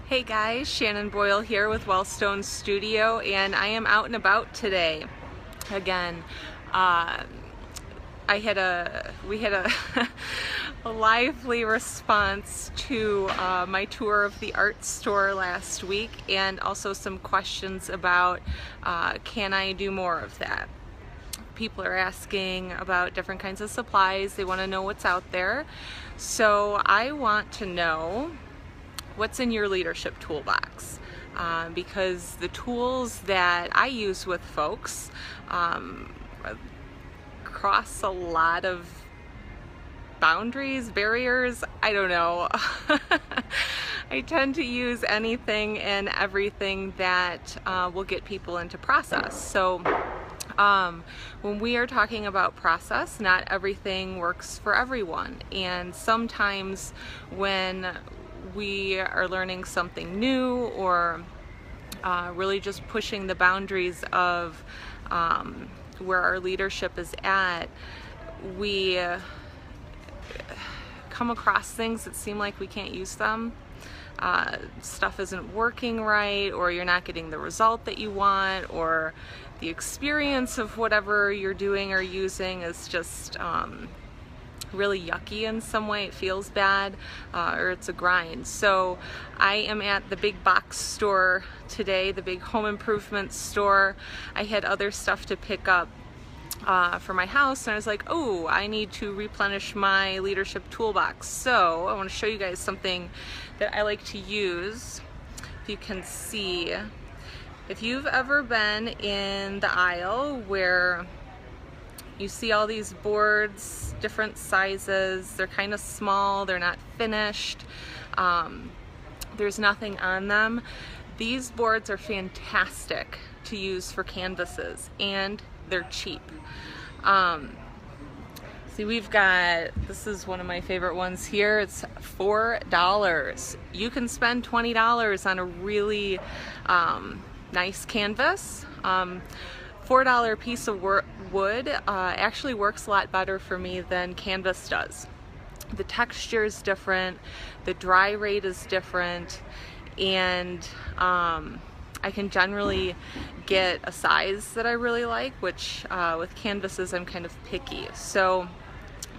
Hey guys, Shannon Boyle here with Wellstone Studio, and I am out and about today. Again, we had a, a lively response to my tour of the art store last week, and also some questions about can I do more of that? People are asking about different kinds of supplies. They want to know what's out there. So I want to know what's in your leadership toolbox, because the tools that I use with folks cross a lot of boundaries, barriers, I don't know. I tend to use anything and everything that will get people into process. So when we are talking about process, not everything works for everyone, and sometimes when we are learning something new or really just pushing the boundaries of where our leadership is at, we come across things that seem like we can't use them. Stuff isn't working right, or you're not getting the result that you want, or the experience of whatever you're doing or using is just really yucky in some way. It feels bad, or it's a grind. So I am at the big box store today, the big home improvement store. I had other stuff to pick up for my house, and I was like, oh, I need to replenish my leadership toolbox. So I want to show you guys something that I like to use. If you can see, if you've ever been in the aisle where you see all these boards, different sizes, they're kind of small, they're not finished, there's nothing on them. These boards are fantastic to use for canvases, and they're cheap. See, we've got, this is one of my favorite ones here, it's $4. You can spend $20 on a really nice canvas. $4 piece of wood actually works a lot better for me than canvas does. The texture is different, the dry rate is different, and I can generally get a size that I really like, which with canvases I'm kind of picky. So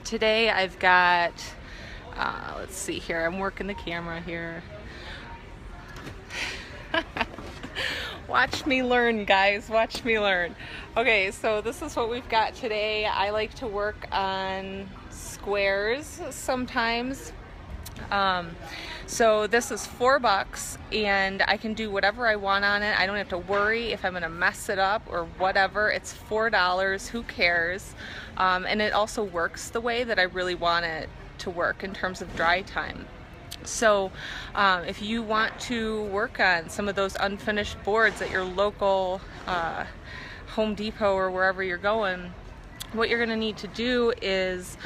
today I've got, let's see here, I'm working the camera here. Watch me learn, guys, watch me learn. Okay, so this is what we've got today. I like to work on squares sometimes. So this is $4, and I can do whatever I want on it. I don't have to worry if I'm gonna mess it up or whatever. It's $4, who cares? And it also works the way that I really want it to work in terms of dry time. So if you want to work on some of those unfinished boards at your local Home Depot or wherever you're going, what you're going to need to do is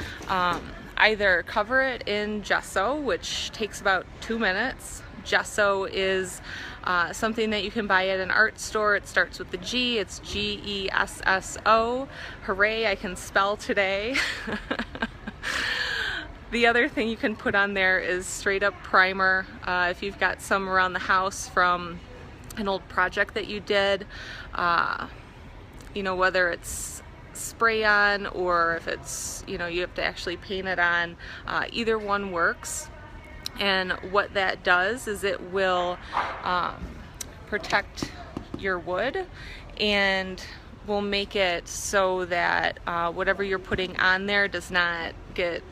either cover it in gesso, which takes about 2 minutes. Gesso is something that you can buy at an art store. It starts with the G, it's G-E-S-S-O. Hooray, I can spell today. The other thing you can put on there is straight up primer. If you've got some around the house from an old project that you did, you know, whether it's spray on or if it's, you know, you have to actually paint it on, either one works. And what that does is it will protect your wood and will make it so that whatever you're putting on there does not get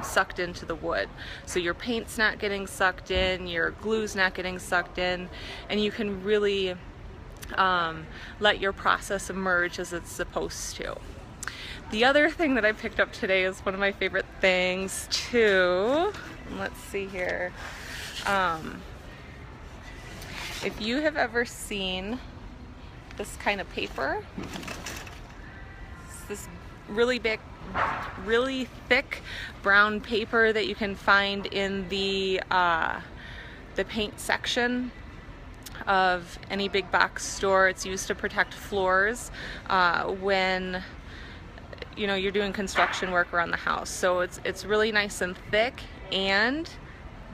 sucked into the wood. So your paint's not getting sucked in, your glue's not getting sucked in, and you can really let your process emerge as it's supposed to. The other thing that I picked up today is one of my favorite things too. Let's see here. If you have ever seen this kind of paper, it's this really big, really thick brown paper that you can find in the paint section of any big box store. It's used to protect floors when you know you're doing construction work around the house. So it's really nice and thick, and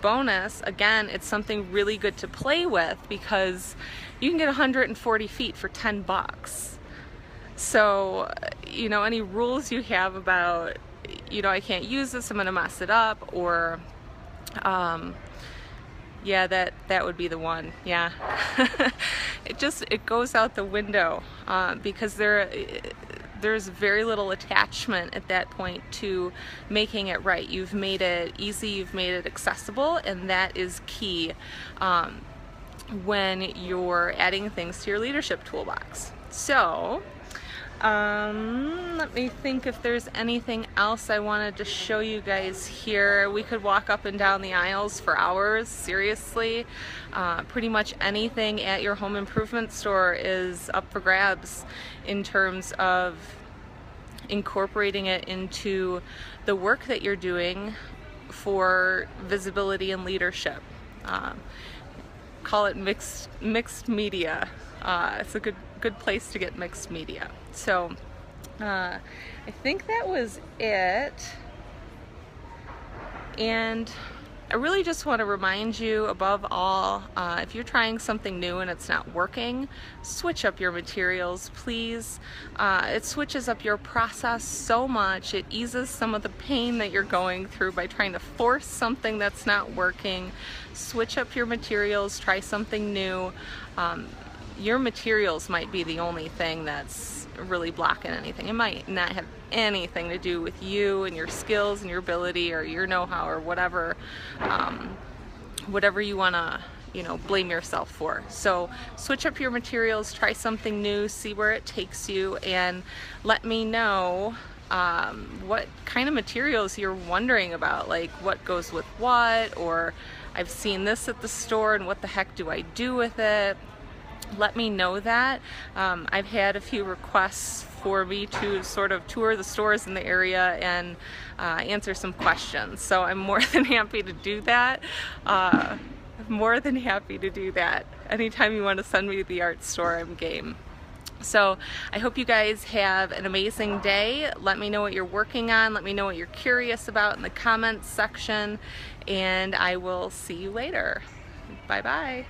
bonus, again, it's something really good to play with because you can get 140 feet for 10 bucks. So, you know, any rules you have about, you know, I can't use this, I'm gonna mess it up, or yeah, that would be the one. Yeah. it goes out the window because there's very little attachment at that point to making it right. You've made it easy, you've made it accessible, and that is key when you're adding things to your leadership toolbox. So let me think if there's anything else I wanted to show you guys here. We could walk up and down the aisles for hours, seriously. Pretty much anything at your home improvement store is up for grabs in terms of incorporating it into the work that you're doing for visibility and leadership. Call it mixed media. It's a good place to get mixed media. So I think that was it. And I really just want to remind you, above all, if you're trying something new and it's not working, switch up your materials, please. It switches up your process so much. It eases some of the pain that you're going through by trying to force something that's not working. Switch up your materials, try something new. Your materials might be the only thing that's really blocking anything. It might not have anything to do with you and your skills and your ability or your know-how or whatever, whatever you want to, you know, blame yourself for. So switch up your materials, try something new, see where it takes you, and let me know what kind of materials you're wondering about, like what goes with what, or I've seen this at the store and what the heck do I do with it? Let me know that. I've had a few requests for me to sort of tour the stores in the area and answer some questions. So I'm more than happy to do that. More than happy to do that. Anytime you want to send me to the art store, I'm game. So I hope you guys have an amazing day. Let me know what you're working on. Let me know what you're curious about in the comments section. And I will see you later. Bye-bye.